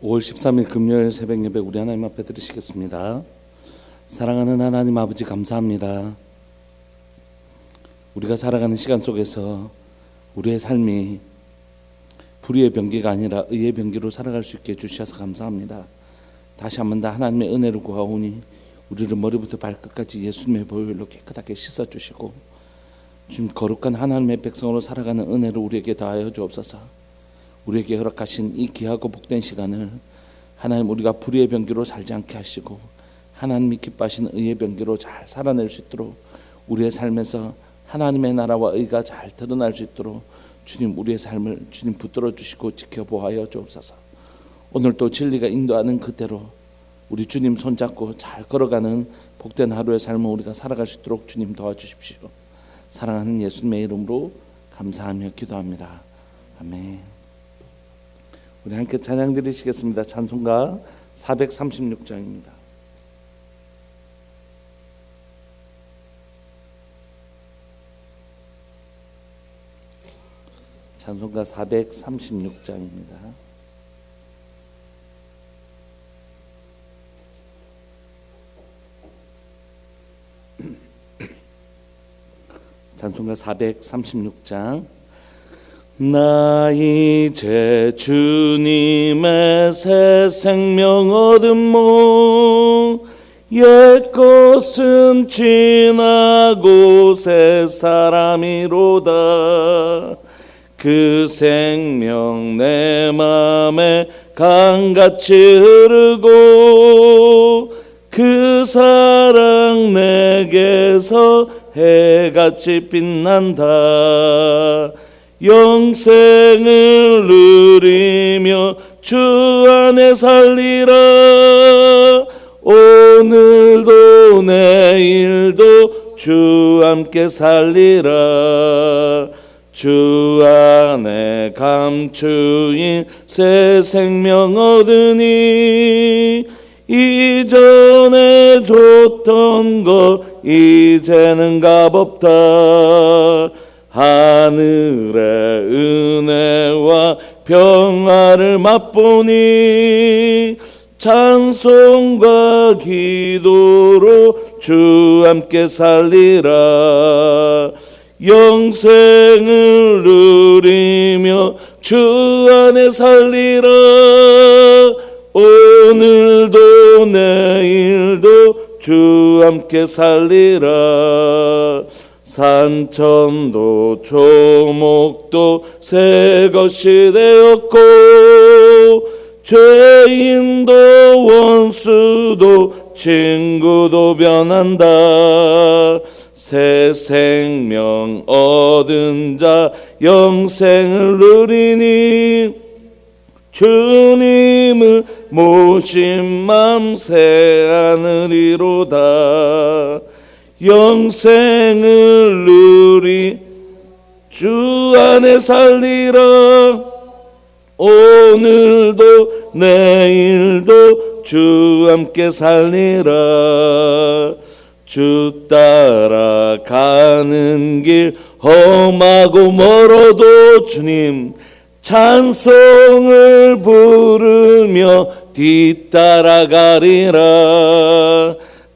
5월 13일 금요일 새벽 예배 우리 하나님 앞에 드리시겠습니다. 사랑하는 하나님 아버지, 감사합니다. 우리가 살아가는 시간 속에서 우리의 삶이 불의의 병기가 아니라 의의 병기로 살아갈 수 있게 해주셔서 감사합니다. 다시 한 번 더 하나님의 은혜를 구하오니 우리를 머리부터 발끝까지 예수님의 보혈로 깨끗하게 씻어주시고 주님, 거룩한 하나님의 백성으로 살아가는 은혜를 우리에게 더하여 주옵소서. 우리에게 허락하신 이 귀하고 복된 시간을 하나님, 우리가 불의의 병기로 살지 않게 하시고 하나님이 기뻐하시는 의의 병기로 잘 살아낼 수 있도록, 우리의 삶에서 하나님의 나라와 의가 잘 드러날 수 있도록 주님, 우리의 삶을 주님 붙들어 주시고 지켜보아여 주옵소서. 오늘 또 진리가 인도하는 그대로 우리 주님 손잡고 잘 걸어가는 복된 하루의 삶을 우리가 살아갈 수 있도록 주님 도와주십시오. 사랑하는 예수님의 이름으로 감사하며 기도합니다. 아멘. 우리 함께 찬양 드리시겠습니다. 찬송가 436장입니다. 찬송가 436장입니다. 찬송가 436장. 나 이제 주님의 새 생명 얻음모, 옛 것은 지나고 새 사람이로다. 그 생명 내 맘에 강같이 흐르고 그 사랑 내게서 해같이 빛난다. 영생을 누리며 주 안에 살리라. 오늘도 내일도 주 함께 살리라. 주 안에 감추인 새 생명 얻으니 이전에 줬던 것 이제는 값없다. 하늘의 은혜와 평화를 맛보니 찬송과 기도로 주 함께 살리라. 영생을 누리며 주 안에 살리라. 오늘도 내일도 주 함께 살리라. 산천도 초목도 새 것이 되었고 죄인도 원수도 친구도 변한다. 새 생명 얻은 자 영생을 누리니 주님을 모신 맘 새 하늘이로다. 영생을 누리 주 안에 살리라. 오늘도 내일도 주 함께 살리라. 주 따라가는 길 험하고 멀어도 주님 찬송을 부르며 뒤따라가리라.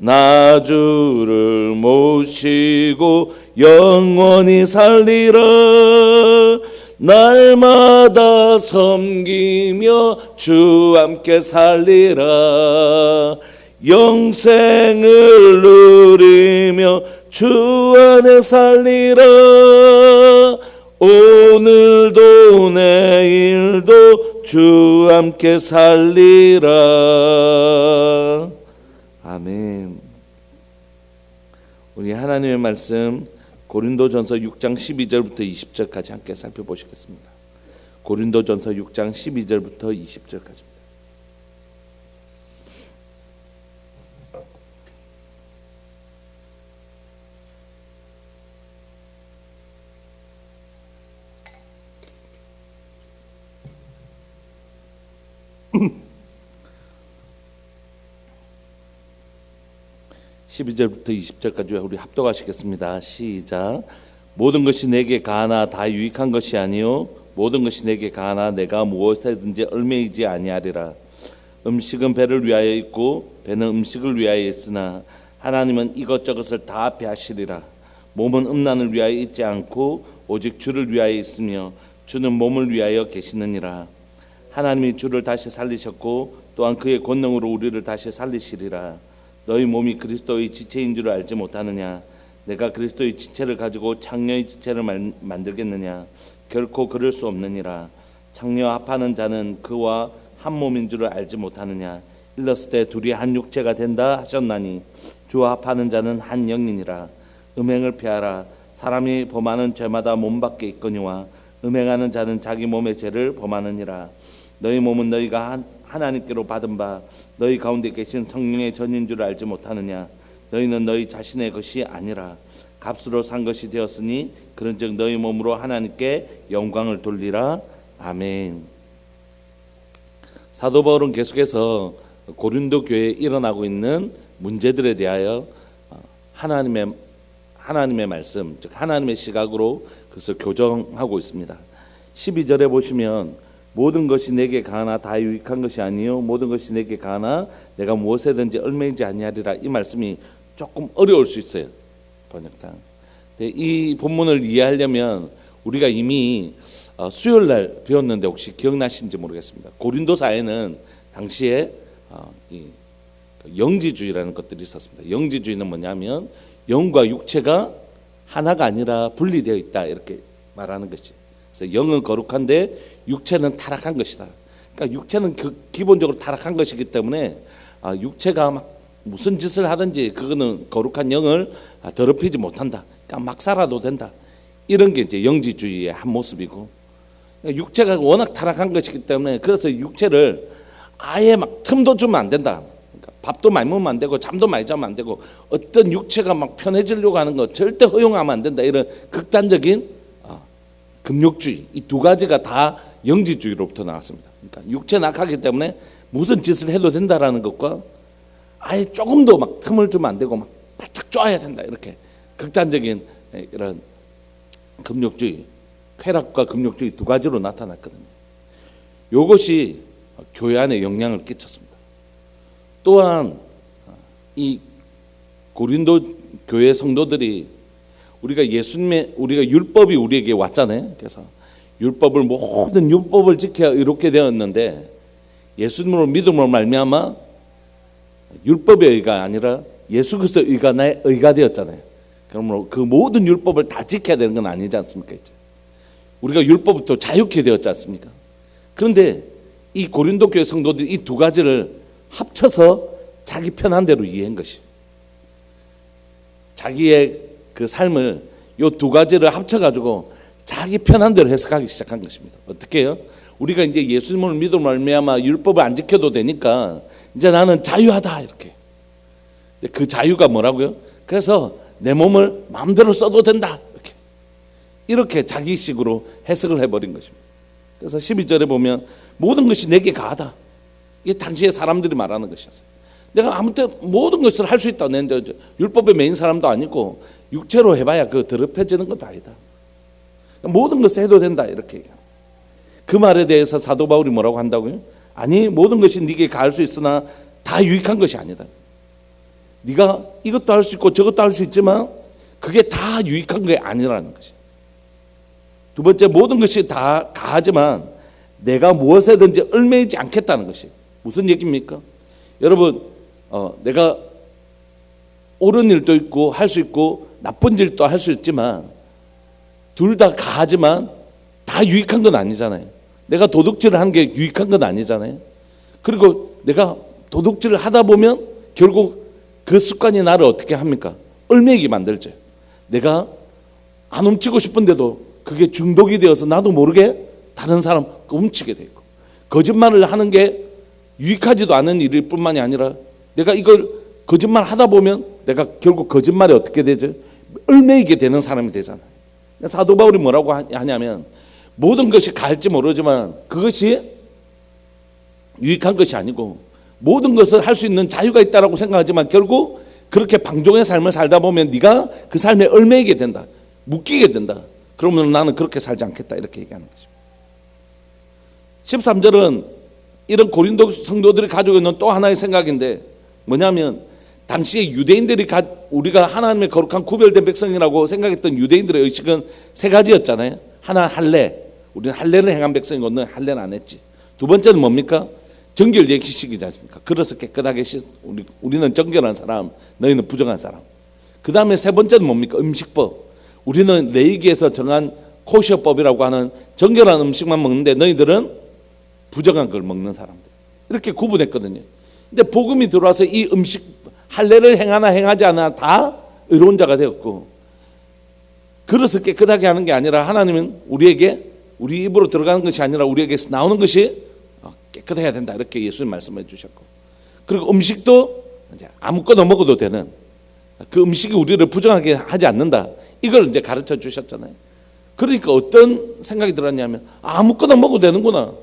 나 주를 모시고 영원히 살리라. 날마다 섬기며 주 함께 살리라. 영생을 누리며 주 안에 살리라. 오늘도 내일도 주 함께 살리라. 아멘. 우리 하나님의 말씀 고린도전서 6장 12절부터 20절까지 함께 살펴보시겠습니다. 고린도전서 6장 12절부터 20절까지입니다. (12절부터 20절까지) 우리 합독하시겠습니다. 시작. 모든 것이 내게 가하나 다 유익한 것이 아니요 모든 것이 내게 가하나 내가 무엇에든지 얽매이지 아니하리라. 음식은 배를 위하여 있고 배는 음식을 위하여 있으나 하나님은 이것저것을 다 앞에 하시리라. 몸은 음란을 위하여 있지 않고 오직 주를 위하여 있으며 주는 몸을 위하여 계시느니라. 하나님이 주를 다시 살리셨고 또한 그의 권능으로 우리를 다시 살리시리라. 너희 몸이 그리스도의 지체인 줄 알지 못하느냐? 내가 그리스도의 지체를 가지고 창녀의 지체를 만들겠느냐? 결코 그럴 수 없느니라. 창녀 합하는 자는 그와 한 몸인 줄을 알지 못하느냐? 일렀을 때 둘이 한 육체가 된다 하셨나니 주와 합하는 자는 한 영이니라. 음행을 피하라. 사람이 범하는 죄마다 몸 밖에 있거니와 음행하는 자는 자기 몸의 죄를 범하느니라. 너희 몸은 너희가 하나님께로 받은 바 너희 가운데 계신 성령의 전인 줄 알지 못하느냐? 너희는 너희 자신의 것이 아니라 값으로 산 것이 되었으니 그런즉 너희 몸으로 하나님께 영광을 돌리라. 아멘. 사도 바울은 계속해서 고린도 교회에 일어나고 있는 문제들에 대하여 하나님의 말씀, 즉 하나님의 시각으로 그것을 교정하고 있습니다. 12절에 보시면 모든 것이 내게 가나 다 유익한 것이 아니요 모든 것이 내게 가나 내가 무엇에든지 얽매이지 아니하리라. 이 말씀이 조금 어려울 수 있어요, 번역상. 이 본문을 이해하려면 우리가 이미 수요일 날 배웠는데 혹시 기억나시는지 모르겠습니다. 고린도 사회는 당시에 영지주의라는 것들이 있었습니다. 영지주의는 뭐냐면 영과 육체가 하나가 아니라 분리되어 있다, 이렇게 말하는 것이. 그래서 영은 거룩한데 육체는 타락한 것이다. 그러니까 육체는 기본적으로 타락한 것이기 때문에 육체가 막 무슨 짓을 하든지 그거는 거룩한 영을 더럽히지 못한다. 그러니까 막 살아도 된다. 이런 게 이제 영지주의의 한 모습이고, 그러니까 육체가 워낙 타락한 것이기 때문에 그래서 육체를 아예 막 틈도 주면 안 된다. 그러니까 밥도 많이 먹으면 안 되고 잠도 많이 자면 안 되고 어떤 육체가 막 편해지려고 하는 거 절대 허용하면 안 된다. 이런 극단적인 금욕주의, 이 두 가지가 다 영지주의로부터 나왔습니다. 그러니까 육체 낙하기 때문에 무슨 짓을 해도 된다라는 것과 아예 조금도 막 틈을 주면 안 되고 막 바짝 쪼아야 된다, 이렇게 극단적인 이런 금욕주의, 쾌락과 금욕주의 두 가지로 나타났거든요. 이것이 교회 안에 영향을 끼쳤습니다. 또한 이 고린도 교회 성도들이 우리가 율법이 우리에게 왔잖아요. 그래서 모든 율법을 지켜야 이렇게 되었는데 예수님으로 믿음으로 말미암아 율법의 의가 아니라 예수 그리스도의 의가 나의 의가 되었잖아요. 그러므로 그 모든 율법을 다 지켜야 되는 건 아니지 않습니까? 이제 우리가 율법부터 자유케 되었지 않습니까? 그런데 이 고린도 교회 성도들이 이 두 가지를 합쳐서 자기 편한 대로 이해한 것이, 자기의 그 삶을 이 두 가지를 합쳐가지고 자기 편한 대로 해석하기 시작한 것입니다. 어떻게 해요? 우리가 이제 예수님을 믿음으로 말미암아 율법을 안 지켜도 되니까 이제 나는 자유하다, 이렇게. 그 자유가 뭐라고요? 그래서 내 몸을 마음대로 써도 된다, 이렇게 자기식으로 해석을 해버린 것입니다. 그래서 12절에 보면 모든 것이 내게 가하다. 이게 당시에 사람들이 말하는 것이었어요. 내가 아무 때 모든 것을 할 수 있다. 율법에 매인 사람도 아니고 육체로 해봐야 그 더럽혀지는 것도 아니다. 모든 것을 해도 된다, 이렇게 얘기합니다. 그 말에 대해서 사도 바울이 뭐라고 한다고요? 아니, 모든 것이 네게 가할 수 있으나 다 유익한 것이 아니다. 네가 이것도 할 수 있고 저것도 할 수 있지만 그게 다 유익한 게 아니라는 것이. 두 번째, 모든 것이 다 가하지만 내가 무엇에든지 얽매이지 않겠다는 것이 무슨 얘기입니까? 여러분, 내가 옳은 일도 있고 할 수 있고 나쁜 일도 할 수 있지만 둘 다 가하지만 다 유익한 건 아니잖아요. 내가 도둑질을 한 게 유익한 건 아니잖아요. 그리고 내가 도둑질을 하다 보면 결국 그 습관이 나를 어떻게 합니까? 얽매이게 만들죠. 내가 안 훔치고 싶은데도 그게 중독이 되어서 나도 모르게 다른 사람 훔치게 되고, 거짓말을 하는 게 유익하지도 않은 일일 뿐만이 아니라 내가 이걸 거짓말 하다 보면 내가 결국 거짓말에 어떻게 되죠? 얽매이게 되는 사람이 되잖아요. 사도 바울이 뭐라고 하냐면 모든 것이 가할지 모르지만 그것이 유익한 것이 아니고 모든 것을 할 수 있는 자유가 있다라고 생각하지만 결국 그렇게 방종의 삶을 살다 보면 네가 그 삶에 얽매이게 된다, 묶이게 된다. 그러면 나는 그렇게 살지 않겠다, 이렇게 얘기하는 것입니다. 13절은 이런 고린도 성도들이 가지고 있는 또 하나의 생각인데 뭐냐면 당시에 유대인들이 우리가 하나님의 거룩한 구별된 백성이라고 생각했던 유대인들의 의식은 세 가지였잖아요. 하나 할례, 우리는 할례를 행한 백성이고 너는 할례는 안 했지. 두 번째는 뭡니까? 정결 예식이지 않습니까? 그래서 깨끗하게 우리는 정결한 사람, 너희는 부정한 사람. 그 다음에 세 번째는 뭡니까? 음식법. 우리는 레위기에서 정한 코셔법이라고 하는 정결한 음식만 먹는데 너희들은 부정한 걸 먹는 사람들. 이렇게 구분했거든요. 근데 복음이 들어와서 이 음식 할례를 행하나 행하지 않아 다 의로운 자가 되었고, 그릇을 깨끗하게 하는 게 아니라 하나님은 우리에게 우리 입으로 들어가는 것이 아니라 우리에게서 나오는 것이 깨끗해야 된다, 이렇게 예수님 말씀해 주셨고, 그리고 음식도 이제 아무거나 먹어도 되는 그 음식이 우리를 부정하게 하지 않는다, 이걸 이제 가르쳐 주셨잖아요. 그러니까 어떤 생각이 들었냐면 아무거나 먹어도 되는구나.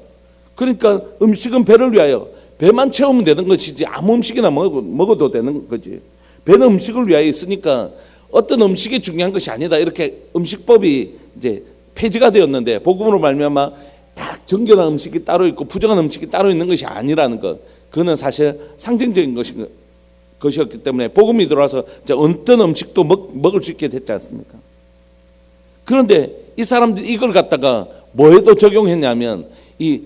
그러니까 음식은 배를 위하여, 배만 채우면 되는 것이지 아무 음식이나 먹어도 되는 거지. 배는 음식을 위하여 있으니까 어떤 음식이 중요한 것이 아니다, 이렇게 음식법이 이제 폐지가 되었는데, 복음으로 말미암아 다 정결한 음식이 따로 있고 부정한 음식이 따로 있는 것이 아니라는 것, 그거는 사실 상징적인 것이었기 때문에 복음이 들어와서 어떤 음식도 먹을 수 있게 됐지 않습니까? 그런데 이 사람들이 이걸 갖다가 뭐에도 적용했냐면 이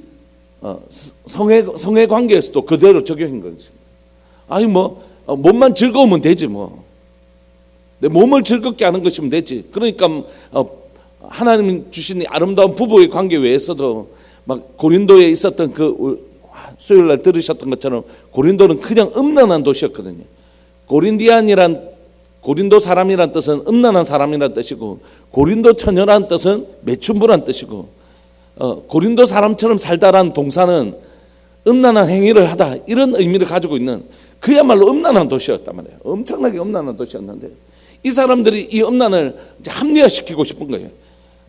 성애 관계에서도 그대로 적용한 것입니다. 아니 몸만 즐거우면 되지, 내 몸을 즐겁게 하는 것이면 되지. 그러니까 하나님 주신 아름다운 부부의 관계 외에서도 막 고린도에 있었던 그 수요일 날 들으셨던 것처럼 고린도는 그냥 음란한 도시였거든요. 고린도 사람이란 뜻은 음란한 사람이란 뜻이고, 고린도 처녀란 뜻은 매춘부란 뜻이고, 고린도 사람처럼 살다라는 동사는 음란한 행위를 하다, 이런 의미를 가지고 있는 그야말로 음란한 도시였단 말이에요. 엄청나게 음란한 도시였는데 이 사람들이 이 음란을 이제 합리화시키고 싶은 거예요.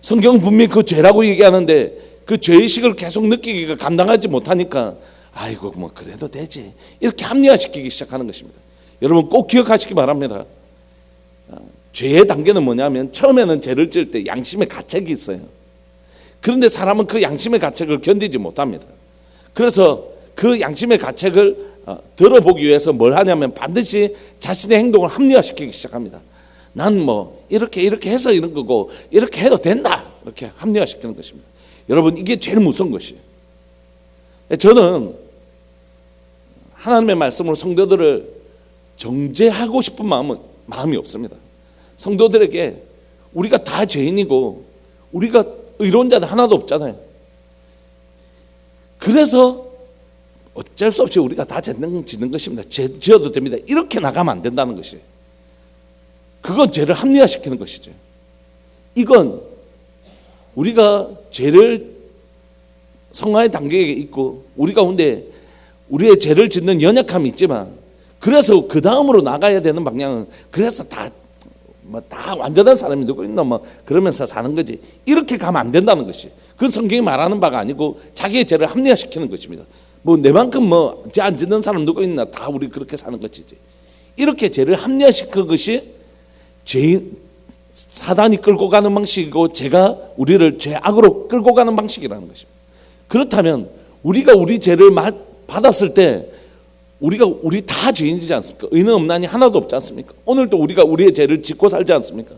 성경 분명히 그 죄라고 얘기하는데 그 죄의식을 계속 느끼기가 감당하지 못하니까 아이고 그래도 되지, 이렇게 합리화시키기 시작하는 것입니다. 여러분 꼭 기억하시기 바랍니다. 죄의 단계는 뭐냐면 처음에는 죄를 지을 때 양심의 가책이 있어요. 그런데 사람은 그 양심의 가책을 견디지 못합니다. 그래서 그 양심의 가책을 들어보기 위해서 뭘 하냐면 반드시 자신의 행동을 합리화시키기 시작합니다. 난 이렇게 해서 이런 거고 이렇게 해도 된다, 이렇게 합리화시키는 것입니다. 여러분 이게 제일 무서운 것이에요. 저는 하나님의 말씀으로 성도들을 정죄하고 싶은 마음이 없습니다. 성도들에게 우리가 다 죄인이고 우리가 의로운 자는 하나도 없잖아요. 그래서 어쩔 수 없이 우리가 다 짓는 것입니다. 죄 지어도 됩니다, 이렇게 나가면 안 된다는 것이에요. 그건 죄를 합리화시키는 것이죠. 이건 우리가 죄를 성화의 단계에 있고 우리 가운데 우리의 죄를 짓는 연약함이 있지만, 그래서 그 다음으로 나가야 되는 방향은 그래서 다 완전한 사람이 누구 있나 그러면서 사는 거지, 이렇게 가면 안 된다는 것이, 그 성경이 말하는 바가 아니고 자기의 죄를 합리화시키는 것입니다. 내만큼 죄 안 짓는 사람 누구 있나, 다 우리 그렇게 사는 것이지. 이렇게 죄를 합리화시키는 것이 사단이 끌고 가는 방식이고 죄가 우리를 죄악으로 끌고 가는 방식이라는 것입니다. 그렇다면 우리가 우리 죄를 받았을 때 우리 다 죄인이지 않습니까? 의는 없나니 하나도 없지 않습니까? 오늘도 우리가 우리의 죄를 짓고 살지 않습니까?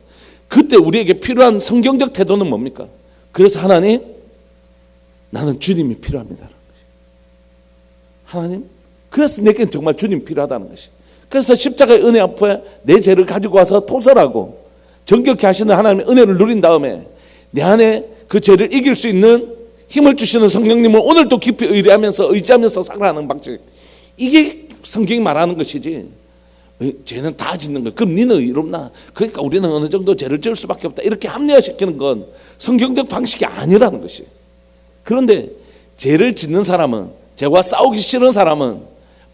그때 우리에게 필요한 성경적 태도는 뭡니까? 그래서 하나님, 나는 주님이 필요합니다. 하나님, 그래서 내게 정말 주님 필요하다는 것이. 그래서 십자가의 은혜 앞에 내 죄를 가지고 와서 토설하고 정결케 하시는 하나님의 은혜를 누린 다음에 내 안에 그 죄를 이길 수 있는 힘을 주시는 성령님을 오늘도 깊이 의지하면서 살아가는 방식, 이게 성경이 말하는 것이지, 죄는 다 짓는 거야, 그럼 니는 의롭나, 그러니까 우리는 어느 정도 죄를 지을 수밖에 없다, 이렇게 합리화시키는 건 성경적 방식이 아니라는 것이. 그런데 죄를 짓는 사람은, 죄와 싸우기 싫은 사람은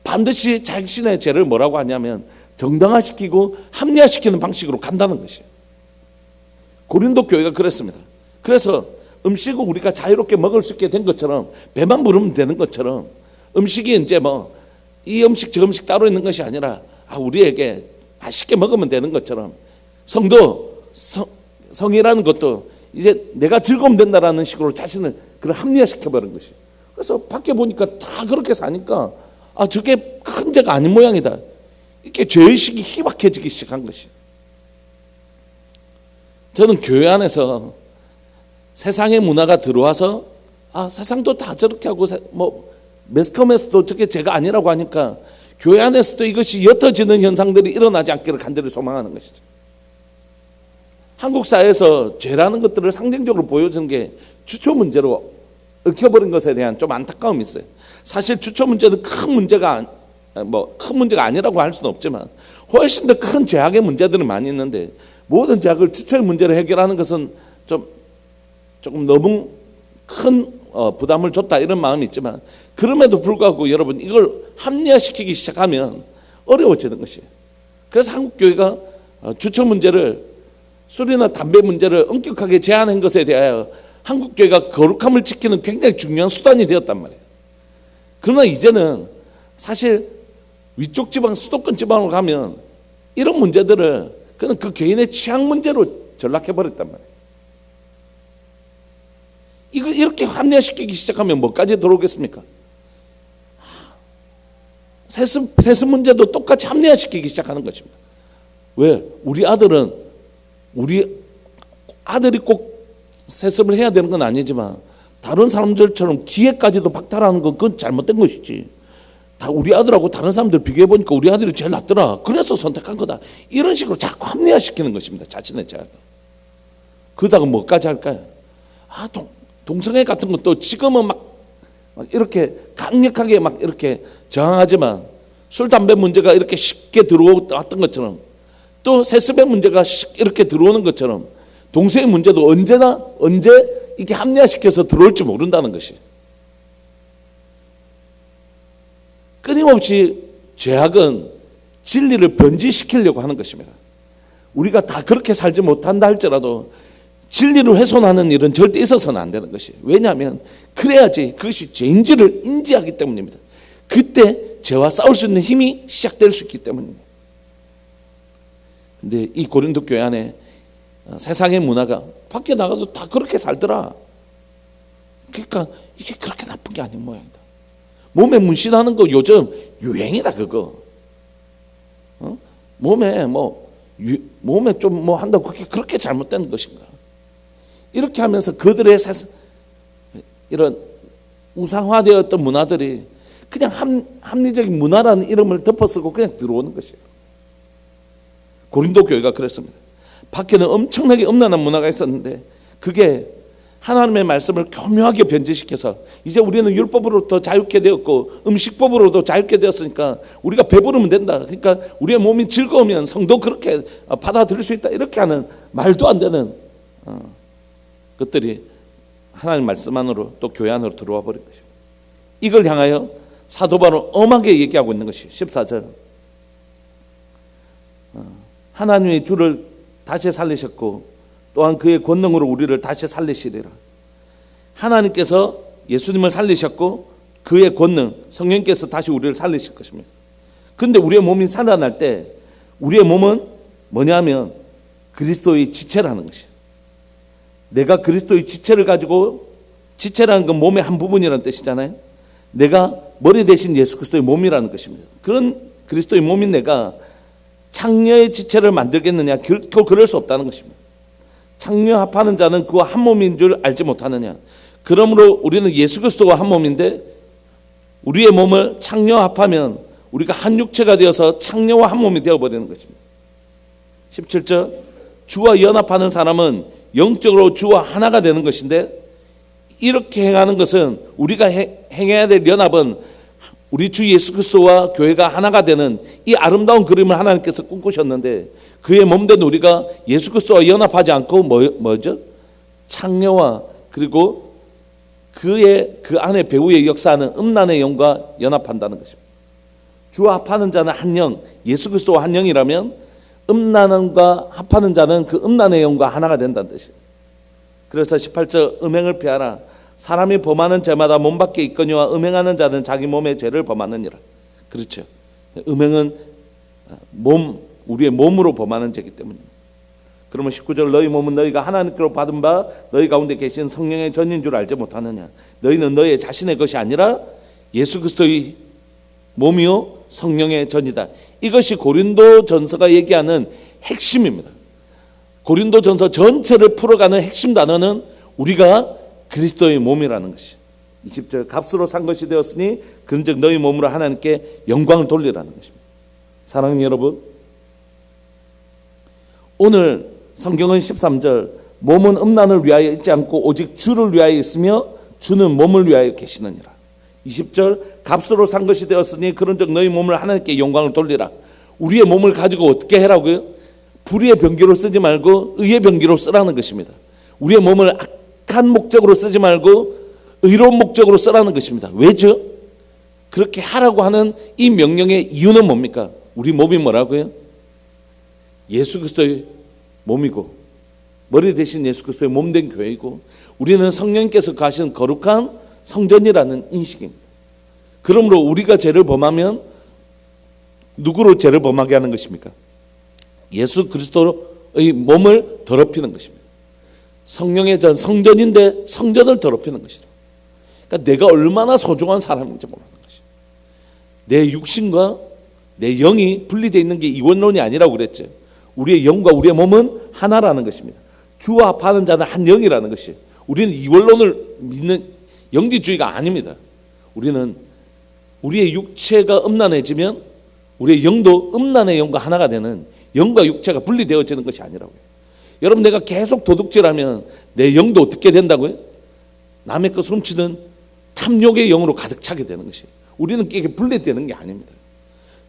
반드시 자신의 죄를 뭐라고 하냐면 정당화시키고 합리화시키는 방식으로 간다는 것이에요. 고린도 교회가 그랬습니다. 그래서 음식을 우리가 자유롭게 먹을 수 있게 된 것처럼, 배만 부르면 되는 것처럼, 음식이 이제 이 음식 저 음식 따로 있는 것이 아니라 우리에게 맛있게 먹으면 되는 것처럼, 성이라는 것도 이제 내가 즐거우면 된다라는 식으로 자신을 합리화시켜버린 것이. 그래서 밖에 보니까 다 그렇게 사니까 저게 큰 죄가 아닌 모양이다. 이렇게 죄의식이 희박해지기 시작한 것이. 저는 교회 안에서 세상의 문화가 들어와서 세상도 다 저렇게 하고 매스컴에서도 저게 죄가 아니라고 하니까 교회 안에서도 이것이 옅어지는 현상들이 일어나지 않기를 간절히 소망하는 것이죠. 한국 사회에서 죄라는 것들을 상징적으로 보여주는 게 주초 문제로 얽혀버린 것에 대한 좀 안타까움이 있어요. 사실 주초 문제는 큰 문제가 아니라고 할 수는 없지만 훨씬 더 큰 죄악의 문제들은 많이 있는데 모든 죄악을 주초의 문제로 해결하는 것은 조금 너무 큰 부담을 줬다 이런 마음이 있지만 그럼에도 불구하고 여러분 이걸 합리화시키기 시작하면 어려워지는 것이에요. 그래서 한국 교회가 주초 문제를 술이나 담배 문제를 엄격하게 제한한 것에 대하여 한국 교회가 거룩함을 지키는 굉장히 중요한 수단이 되었단 말이에요. 그러나 이제는 사실 위쪽 지방 수도권 지방으로 가면 이런 문제들을 그냥 그 개인의 취향 문제로 전락해 버렸단 말이에요. 이거 이렇게 합리화시키기 시작하면 뭐까지 들어오겠습니까? 세습 문제도 똑같이 합리화시키기 시작하는 것입니다. 왜? 우리 아들이 꼭 세습을 해야 되는 건 아니지만 다른 사람들처럼 기회까지도 박탈하는 건 그건 잘못된 것이지. 다 우리 아들하고 다른 사람들 비교해 보니까 우리 아들이 제일 낫더라. 그래서 선택한 거다. 이런 식으로 자꾸 합리화시키는 것입니다. 자신의 자아가. 그러다가 뭐까지 할까요? 동성애 같은 것도 지금은 막 이렇게 강력하게 막 이렇게 저항하지만 술, 담배 문제가 이렇게 쉽게 들어왔던 것처럼 또 세습의 문제가 이렇게 들어오는 것처럼 동성애 문제도 언제 이렇게 합리화시켜서 들어올지 모른다는 것이. 끊임없이 죄악은 진리를 변질시키려고 하는 것입니다. 우리가 다 그렇게 살지 못한다 할지라도 진리를 훼손하는 일은 절대 있어서는 안 되는 것이에요. 왜냐하면 그래야지 그것이 죄인지를 인지하기 때문입니다. 그때 죄와 싸울 수 있는 힘이 시작될 수 있기 때문입니다. 근데 이 고린도 교회 안에 세상의 문화가 밖에 나가도 다 그렇게 살더라. 그러니까 이게 그렇게 나쁜 게 아닌 모양이다. 몸에 문신하는 거 요즘 유행이다 그거. 몸에 좀 한다고 그게 그렇게 잘못된 것인가? 이렇게 하면서 그들의 이런 우상화되었던 문화들이 그냥 합리적인 문화라는 이름을 덮어쓰고 그냥 들어오는 것이에요. 고린도 교회가 그랬습니다. 밖에는 엄청나게 음란한 문화가 있었는데 그게 하나님의 말씀을 교묘하게 변질시켜서 이제 우리는 율법으로도 자유케 되었고 음식법으로도 자유케 되었으니까 우리가 배부르면 된다. 그러니까 우리의 몸이 즐거우면 성도 그렇게 받아들일 수 있다. 이렇게 하는 말도 안 되는 것들이 하나님 말씀 안으로 또 교회 안으로 들어와 버린 것입니다. 이걸 향하여 사도 바울은 엄하게 얘기하고 있는 것이 14절. 하나님의 주를 다시 살리셨고 또한 그의 권능으로 우리를 다시 살리시리라. 하나님께서 예수님을 살리셨고 그의 권능 성령께서 다시 우리를 살리실 것입니다. 그런데 우리의 몸이 살아날 때 우리의 몸은 뭐냐면 그리스도의 지체라는 것이에요. 내가 그리스도의 지체를 가지고, 지체라는 건 몸의 한 부분이라는 뜻이잖아요. 내가 머리 대신 예수 그리스도의 몸이라는 것입니다. 그런 그리스도의 몸인 내가 창녀의 지체를 만들겠느냐? 결코 그럴 수 없다는 것입니다. 창녀 합하는 자는 그와 한 몸인 줄 알지 못하느냐? 그러므로 우리는 예수 그리스도와 한 몸인데 우리의 몸을 창녀 합하면 우리가 한 육체가 되어서 창녀와 한 몸이 되어버리는 것입니다. 17절, 주와 연합하는 사람은 영적으로 주와 하나가 되는 것인데, 이렇게 행하는 것은, 우리가 행해야 될 연합은 우리 주 예수 그리스도와 교회가 하나가 되는 이 아름다운 그림을 하나님께서 꿈꾸셨는데, 그의 몸된 우리가 예수 그리스도와 연합하지 않고 뭐죠? 창녀와 그리고 그 안에 배후에 역사하는 음란의 영과 연합한다는 것입니다. 주와 합하는 자는 한 영, 예수 그리스도와 한 영이라면 음란과 합하는 자는 그 음란의 영과 하나가 된다는 뜻이에요. 그래서 18절, 음행을 피하라. 사람이 범하는 죄마다 몸 밖에 있거니와 음행하는 자는 자기 몸의 죄를 범하느니라. 그렇죠. 음행은 우리의 몸으로 범하는 죄이기 때문입니다. 그러면 19절 너희 몸은 너희가 하나님께로 받은 바 너희 가운데 계신 성령의 전인 줄 알지 못하느냐. 너희는 너희 자신의 것이 아니라 예수 그리스도의 몸이요 성령의 전이다. 이것이 고린도전서가 얘기하는 핵심입니다. 고린도전서 전체를 풀어가는 핵심 단어는 우리가 그리스도의 몸이라는 것이. 20절 값으로 산 것이 되었으니 그런즉 너희 몸으로 하나님께 영광을 돌리라는 것입니다. 사랑하는 여러분, 오늘 성경은 13절 몸은 음란을 위하여 있지 않고 오직 주를 위하여 있으며 주는 몸을 위하여 계시느니라. 20절 값으로 산 것이 되었으니 그런즉 너희 몸을 하나님께 영광을 돌리라. 우리의 몸을 가지고 어떻게 해라고요? 불의의 병기로 쓰지 말고 의의 병기로 쓰라는 것입니다. 우리의 몸을 악한 목적으로 쓰지 말고 의로운 목적으로 쓰라는 것입니다. 왜죠? 그렇게 하라고 하는 이 명령의 이유는 뭡니까? 우리 몸이 뭐라고요? 예수 그리스도의 몸이고 머리 대신 예수 그리스도의 몸된 교회이고 우리는 성령께서 가신 거룩한 성전이라는 인식입니다. 그러므로 우리가 죄를 범하면 누구로 죄를 범하게 하는 것입니까? 예수 그리스도의 몸을 더럽히는 것입니다. 성령의 전, 성전인데 성전을 더럽히는 것이죠. 그러니까 내가 얼마나 소중한 사람인지 모르는 것이죠. 내 육신과 내 영이 분리되어 있는 게 이원론이 아니라고 그랬죠. 우리의 영과 우리의 몸은 하나라는 것입니다. 주와 합하는 자는 한 영이라는 것이. 우리는 이원론을 믿는 영지주의가 아닙니다. 우리는 우리의 육체가 음란해지면 우리의 영도 음란의 영과 하나가 되는 영과 육체가 분리되어지는 것이 아니라고요. 여러분 내가 계속 도둑질하면 내 영도 어떻게 된다고요? 남의 것 훔치는 탐욕의 영으로 가득 차게 되는 것이. 우리는 이게 분리되는 게 아닙니다.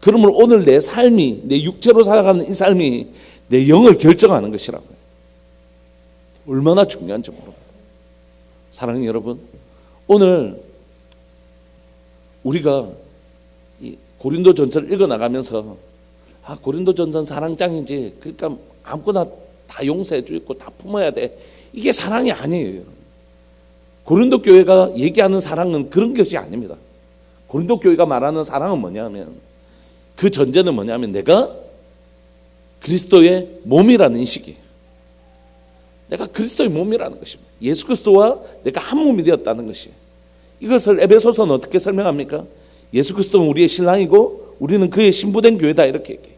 그러므로 오늘 내 삶이 내 육체로 살아가는 이 삶이 내 영을 결정하는 것이라고요. 얼마나 중요한지 모릅니다. 사랑하는 여러분, 오늘 우리가 이 고린도전서를 읽어나가면서 고린도전서는 사랑장이지 그러니까 아무거나 다 용서해 주고 다 품어야 돼. 이게 사랑이 아니에요. 고린도 교회가 얘기하는 사랑은 그런 것이 아닙니다. 고린도 교회가 말하는 사랑은 뭐냐면 그 전제는 뭐냐면 내가 그리스도의 몸이라는 인식이에요. 내가 그리스도의 몸이라는 것입니다. 예수 그리스도와 내가 한 몸이 되었다는 것이에요. 이것을 에베소서는 어떻게 설명합니까? 예수 그리스도는 우리의 신랑이고 우리는 그의 신부된 교회다 이렇게 얘기해요.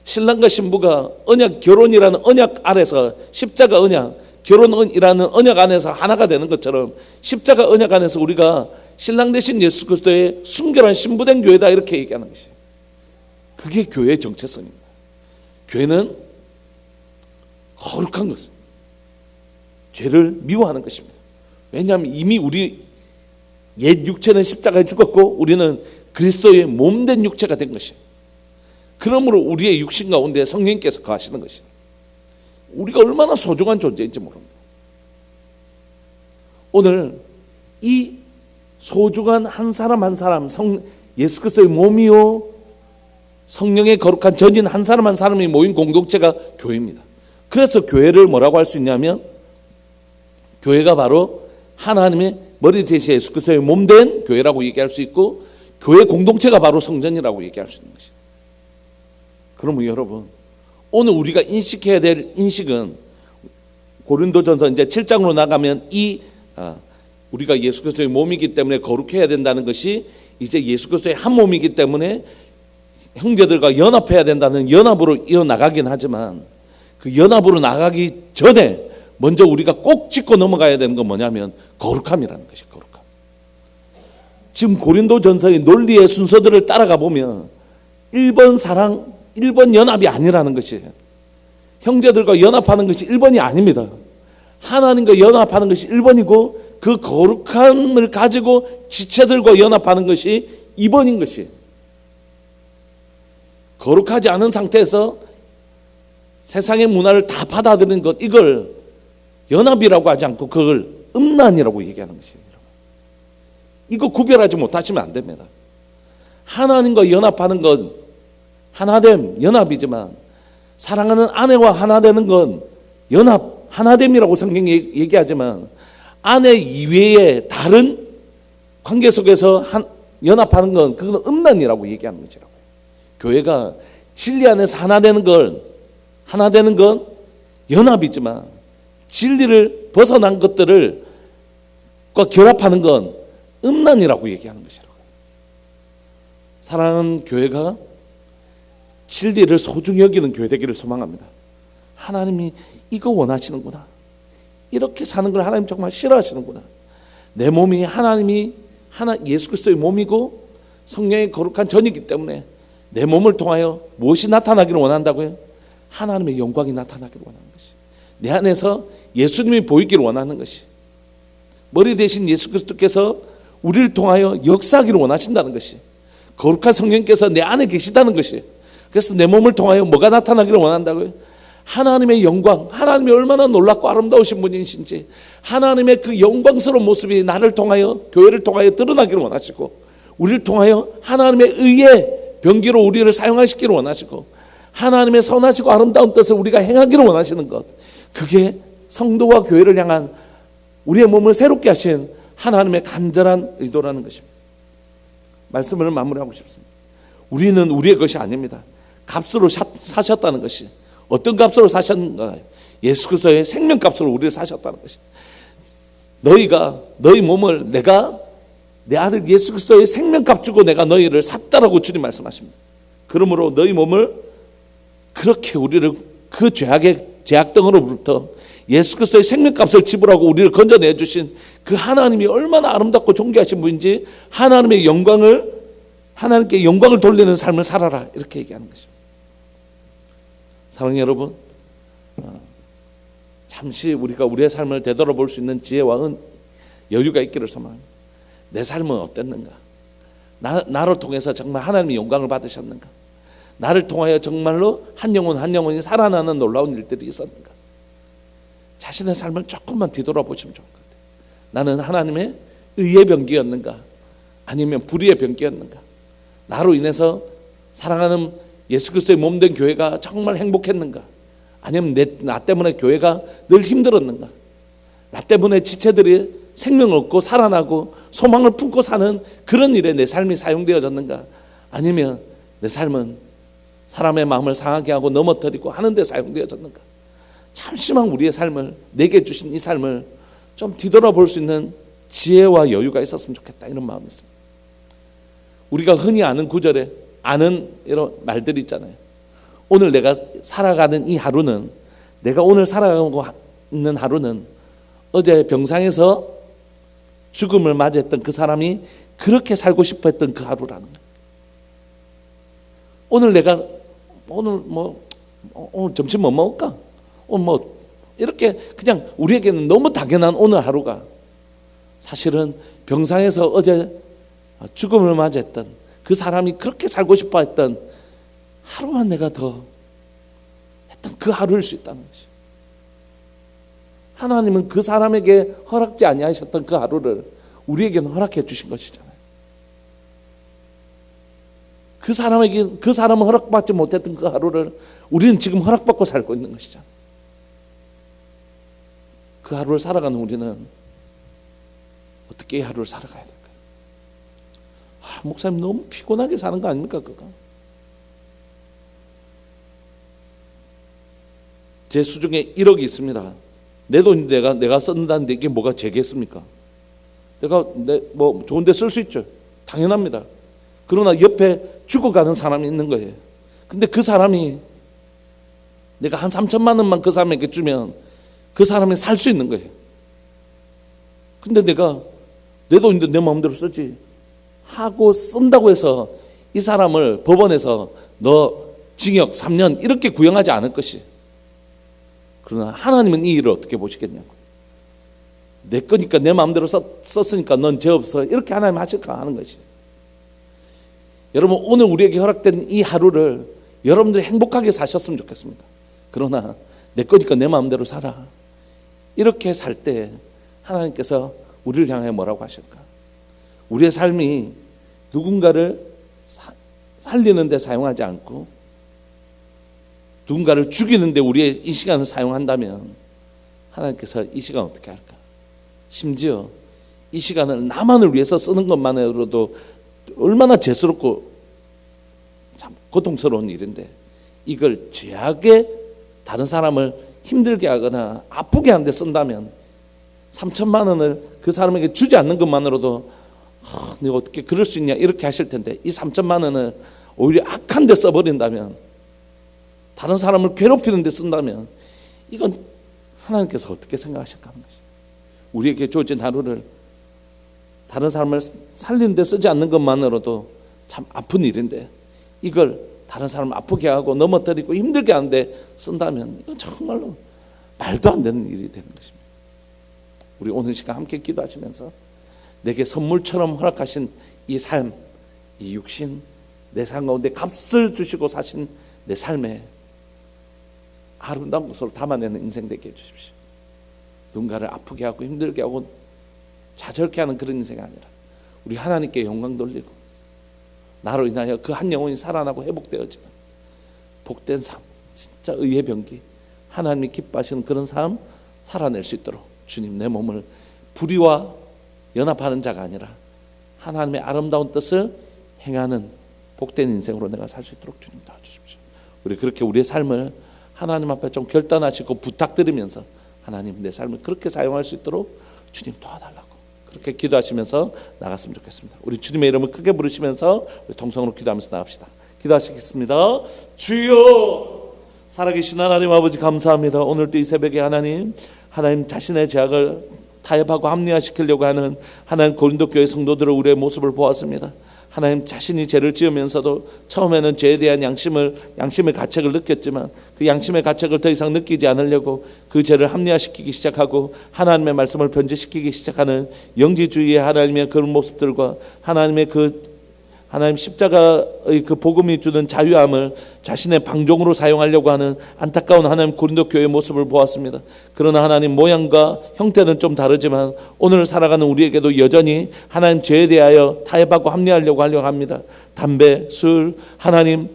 신랑과 신부가 언약 결혼이라는 언약 아래서 십자가 언약 결혼이라는 언약 안에서 하나가 되는 것처럼 십자가 언약 안에서 우리가 신랑 대신 예수 그리스도의 순결한 신부된 교회다 이렇게 얘기하는 것이에요. 그게 교회의 정체성입니다. 교회는 거룩한 것은 죄를 미워하는 것입니다. 왜냐하면 이미 우리 옛 육체는 십자가에 죽었고 우리는 그리스도의 몸된 육체가 된 것이에요. 그러므로 우리의 육신 가운데 성령께서 거하시는 것이에요. 우리가 얼마나 소중한 존재인지 모릅니다. 오늘 이 소중한 한 사람 한 사람 예수 그리스도의 몸이요 성령의 거룩한 전인 한 사람 한 사람이 모인 공동체가 교회입니다. 그래서 교회를 뭐라고 할 수 있냐면 교회가 바로 하나님의 머리 대신 예수 그리스도의 몸된 교회라고 얘기할 수 있고 교회 공동체가 바로 성전이라고 얘기할 수 있는 것이죠. 그러면 여러분 오늘 우리가 인식해야 될 인식은 고린도전서 이제 7장으로 나가면 우리가 예수 그리스도의 몸이기 때문에 거룩해야 된다는 것이 이제 예수 그리스도의 한 몸이기 때문에 형제들과 연합해야 된다는 연합으로 이어나가긴 하지만 그 연합으로 나가기 전에 먼저 우리가 꼭 짚고 넘어가야 되는 건 뭐냐면 거룩함이라는 것이 거룩함. 지금 고린도전서의 논리의 순서들을 따라가 보면 1번 사랑, 1번 연합이 아니라는 것이에요. 형제들과 연합하는 것이 1번이 아닙니다. 하나님과 연합하는 것이 1번이고 그 거룩함을 가지고 지체들과 연합하는 것이 2번인 것이에요. 거룩하지 않은 상태에서 세상의 문화를 다 받아들이는 것, 이걸 연합이라고 하지 않고 그걸 음란이라고 얘기하는 것이에요. 이거 구별하지 못하시면 안 됩니다. 하나님과 연합하는 건 하나됨, 연합이지만 사랑하는 아내와 하나 되는 건 연합, 하나됨이라고 성경이 얘기하지만 아내 이외의 다른 관계 속에서 연합하는 건 그건 음란이라고 얘기하는 것이라고요. 교회가 진리 안에서 하나 되는 건 연합이지만 진리를 벗어난 것들을 결합하는 건 음란이라고 얘기하는 것이라고. 사랑하는 교회가 진리를 소중히 여기는 교회 되기를 소망합니다. 하나님이 이거 원하시는구나. 이렇게 사는 걸 하나님 정말 싫어하시는구나. 내 몸이 예수 그리스도의 몸이고 성령의 거룩한 전이기 때문에 내 몸을 통하여 무엇이 나타나기를 원한다고요? 하나님의 영광이 나타나기를 원하는 것이, 내 안에서 예수님이 보이기를 원하는 것이, 머리 대신 예수 그리스도께서 우리를 통하여 역사하기를 원하신다는 것이, 거룩한 성령께서 내 안에 계시다는 것이, 그래서 내 몸을 통하여 뭐가 나타나기를 원한다고요? 하나님의 영광, 하나님이 얼마나 놀랍고 아름다우신 분이신지 하나님의 그 영광스러운 모습이 나를 통하여, 교회를 통하여 드러나기를 원하시고, 우리를 통하여 하나님의 의의 병기로 우리를 사용하시기를 원하시고, 하나님의 선하시고 아름다운 뜻을 우리가 행하기를 원하시는 것, 그게 성도와 교회를 향한 우리의 몸을 새롭게 하신 하나님의 간절한 의도라는 것입니다. 말씀을 마무리하고 싶습니다. 우리는 우리의 것이 아닙니다. 값으로 사셨다는 것이, 어떤 값으로 사셨는가? 예수 그리스도의 생명값으로 우리를 사셨다는 것이, 너희 몸을 내가 내 아들 예수 그리스도의 생명값 주고 내가 너희를 샀다라고 주님 말씀하십니다. 그러므로 너희 몸을 그렇게 우리를 그 죄악덩어리로부터 예수 그리스도의 생명값을 지불하고 우리를 건져내 주신 그 하나님이 얼마나 아름답고 존귀하신 분인지 하나님께 영광을 돌리는 삶을 살아라, 이렇게 얘기하는 것입니다. 사랑하는 여러분, 잠시 우리가 우리의 삶을 되돌아볼 수 있는 지혜와 여유가 있기를 소망합니다. 내 삶은 어땠는가? 나를 통해서 정말 하나님의 영광을 받으셨는가? 나를 통하여 정말로 한 영혼이 살아나는 놀라운 일들이 있었는가? 자신의 삶을 조금만 뒤돌아보시면 좋을 것 같아요. 나는 하나님의 의의 병기였는가? 아니면 불의의 병기였는가? 나로 인해서 사랑하는 예수 그리스도의 몸된 교회가 정말 행복했는가? 아니면 나 때문에 교회가 늘 힘들었는가? 나 때문에 지체들이 생명을 얻고 살아나고 소망을 품고 사는 그런 일에 내 삶이 사용되어졌는가? 아니면 내 삶은 사람의 마음을 상하게 하고 넘어뜨리고 하는 데 사용되어졌는가? 잠시만 우리의 삶을, 내게 주신 이 삶을 좀 뒤돌아볼 수 있는 지혜와 여유가 있었으면 좋겠다, 이런 마음이 있습니다. 우리가 흔히 아는 구절에 아는 이런 말들이 있잖아요. 오늘 내가 살아가는 이 하루는, 내가 오늘 살아가고 있는 하루는 어제 병상에서 죽음을 맞이했던 그 사람이 그렇게 살고 싶어 했던 그 하루라는 거예요. 오늘 점심 뭐 먹을까? 오늘 이렇게 그냥 우리에게는 너무 당연한 오늘 하루가 사실은 병상에서 어제 죽음을 맞이했던 그 사람이 그렇게 살고 싶어 했던 하루만 내가 더 했던 그 하루일 수 있다는 것이, 하나님은 그 사람에게 허락지 아니하셨던 그 하루를 우리에게는 허락해 주신 것이잖아요. 그 사람은 허락받지 못했던 그 하루를 우리는 지금 허락받고 살고 있는 것이잖아요. 그 하루를 살아가는 우리는 어떻게 이 하루를 살아가야 될까요? 목사님 너무 피곤하게 사는 거 아닙니까? 그거 제 수중에 1억이 있습니다. 내 돈이 내가 쓴다는데 이게 뭐가 죄겠습니까? 내가 뭐 좋은 데 쓸 수 있죠. 당연합니다. 그러나 옆에 죽어가는 사람이 있는 거예요. 근데 그 사람이 내가 한 3천만 원만 그 사람에게 주면 그 사람이 살 수 있는 거예요. 근데 내가 내 돈인데 내 마음대로 쓰지 하고 쓴다고 해서 이 사람을 법원에서 너 징역 3년 이렇게 구형하지 않을 것이. 그러나 하나님은 이 일을 어떻게 보시겠냐고. 내 거니까 내 마음대로 썼으니까 넌 죄 없어, 이렇게 하나님 하실까 하는 것이. 여러분, 오늘 우리에게 허락된 이 하루를 여러분들이 행복하게 사셨으면 좋겠습니다. 그러나 내 거니까 내 마음대로 살아, 이렇게 살 때 하나님께서 우리를 향해 뭐라고 하실까? 우리의 삶이 누군가를 살리는 데 사용하지 않고 누군가를 죽이는 데 우리의 이 시간을 사용한다면 하나님께서 이 시간 어떻게 할까? 심지어 이 시간을 나만을 위해서 쓰는 것만으로도 얼마나 죄스럽고 참 고통스러운 일인데, 이걸 죄악에 다른 사람을 힘들게 하거나 아프게 하는 데 쓴다면 3천만 원을 그 사람에게 주지 않는 것만으로도 내가 어떻게 그럴 수 있냐 이렇게 하실 텐데, 이 3천만 원을 오히려 악한 데 써버린다면, 다른 사람을 괴롭히는 데 쓴다면, 이건 하나님께서 어떻게 생각하실까 하는 것이, 우리에게 주어진 하루를 다른 사람을 살리는 데 쓰지 않는 것만으로도 참 아픈 일인데, 이걸 다른 사람을 아프게 하고 넘어뜨리고 힘들게 하는데 쓴다면 이건 정말로 말도 안 되는 일이 되는 것입니다. 우리 오늘 시간 함께 기도하시면서 내게 선물처럼 허락하신 이 삶, 이 육신, 내 삶 가운데 값을 주시고 사신 내 삶에 아름다운 것으로 담아내는 인생 되게 해주십시오. 누군가를 아프게 하고 힘들게 하고 좌절케 하는 그런 인생이 아니라 우리 하나님께 영광 돌리고 나로 인하여 그 한 영혼이 살아나고 회복되어지는 복된 삶, 진짜 의의 병기, 하나님이 기뻐하시는 그런 삶 살아낼 수 있도록 주님, 내 몸을 불의와 연합하는 자가 아니라 하나님의 아름다운 뜻을 행하는 복된 인생으로 내가 살 수 있도록 주님 도와주십시오. 우리 그렇게 우리의 삶을 하나님 앞에 좀 결단하시고 부탁드리면서 하나님 내 삶을 그렇게 사용할 수 있도록 주님 도와달라고 그렇게 기도하시면서 나갔으면 좋겠습니다. 우리 주님의 이름을 크게 부르시면서 우리 통성으로 기도하면서 나갑시다. 기도하시겠습니다. 주여, 살아계신 하나님 아버지 감사합니다. 오늘도 이 새벽에 하나님 자신의 죄악을 타협하고 합리화시키려고 하는 하나님 고린도 교회 성도들의 우리의 모습을 보았습니다. 하나님 자신이 죄를 지으면서도 처음에는 죄에 대한 양심의 가책을 느꼈지만 그 양심의 가책을 더 이상 느끼지 않으려고 그 죄를 합리화시키기 시작하고 하나님의 말씀을 변질시키기 시작하는 영지주의의 하나님의 그런 모습들과 하나님 십자가의 그 복음이 주는 자유함을 자신의 방종으로 사용하려고 하는 안타까운 하나님 고린도 교회의 모습을 보았습니다. 그러나 하나님 모양과 형태는 좀 다르지만 오늘 살아가는 우리에게도 여전히 하나님 죄에 대하여 타협하고 합리하려고 합니다. 담배, 술, 하나님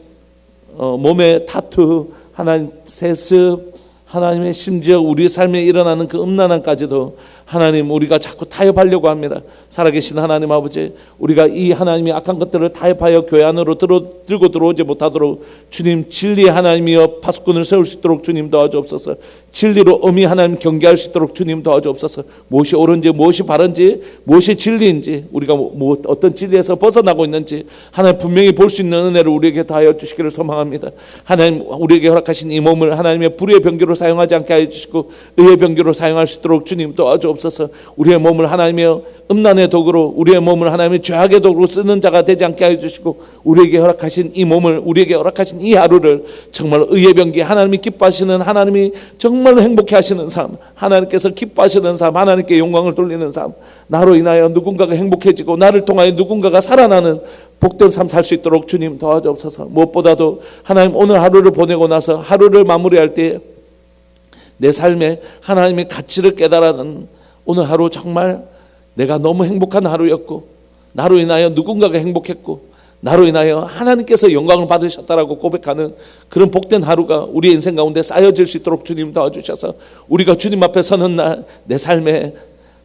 몸의 타투, 하나님 세습, 하나님의 심지어 우리 삶에 일어나는 그 음란함까지도 하나님 우리가 자꾸 타협하려고 합니다. 살아계신 하나님 아버지, 우리가 이 하나님의 악한 것들을 타협하여 교회 안으로 들고 들어오지 못하도록 주님 진리의 하나님이여 파수꾼을 세울 수 있도록 주님 도와주옵소서. 진리로 엄히 하나님 경계할 수 있도록 주님 도와주옵소서. 무엇이 옳은지 무엇이 바른지 무엇이 진리인지 우리가 어떤 진리에서 벗어나고 있는지 하나님 분명히 볼 수 있는 은혜를 우리에게 다하여 주시기를 소망합니다. 하나님 우리에게 허락하신 이 몸을 하나님의 불의의 병기로 사용하지 않게 하여 주시고 의의 병기로 사용할 수 있도록 주님 도와주옵소서. 우리의 몸을 하나님의 음란의 도구로, 우리의 몸을 하나님의 죄악의 도구로 쓰는 자가 되지 않게 하여 주시고 우리에게 허락하신 이 몸을, 우리에게 허락하신 이 하루를 정말 의의 병기, 하나님이 기뻐하시는, 하나님이 정말로 행복해 하시는 삶, 하나님께서 기뻐하시는 삶, 하나님께 영광을 돌리는 삶, 나로 인하여 누군가가 행복해지고 나를 통하여 누군가가 살아나는 복된 삶 살 수 있도록 주님 도와주옵소서. 무엇보다도 하나님 오늘 하루를 보내고 나서 하루를 마무리할 때 내 삶에 하나님의 가치를 깨달아는 오늘 하루 정말 내가 너무 행복한 하루였고 나로 인하여 누군가가 행복했고 나로 인하여 하나님께서 영광을 받으셨다라고 고백하는 그런 복된 하루가 우리의 인생 가운데 쌓여질 수 있도록 주님 도와주셔서 우리가 주님 앞에 서는 날 내 삶에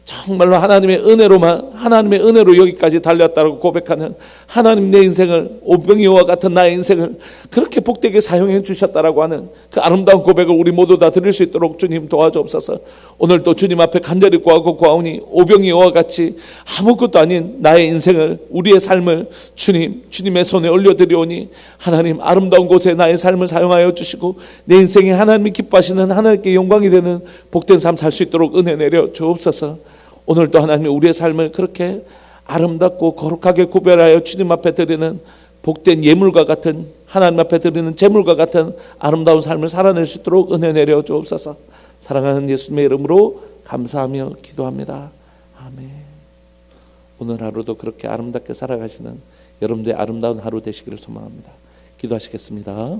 정말로 하나님의 은혜로 여기까지 달렸다고 고백하는 하나님 내 인생을 오병이어와 같은 나의 인생을 그렇게 복되게 사용해 주셨다라고 하는 그 아름다운 고백을 우리 모두 다 드릴 수 있도록 주님 도와주옵소서. 오늘도 주님 앞에 간절히 구하고 구하오니 오병이어와 같이 아무것도 아닌 나의 인생을, 우리의 삶을 주님의 손에 올려드리오니 하나님 아름다운 곳에 나의 삶을 사용하여 주시고 내 인생에 하나님이 기뻐하시는, 하나님께 영광이 되는 복된 삶 살 수 있도록 은혜 내려 주옵소서. 오늘도 하나님이 우리의 삶을 그렇게 아름답고 거룩하게 구별하여 주님 앞에 드리는 복된 예물과 같은, 하나님 앞에 드리는 제물과 같은 아름다운 삶을 살아낼 수 있도록 은혜 내려 주옵소서. 사랑하는 예수님의 이름으로 감사하며 기도합니다. 아멘. 오늘 하루도 그렇게 아름답게 살아가시는 여러분들의 아름다운 하루 되시기를 소망합니다. 기도하시겠습니다.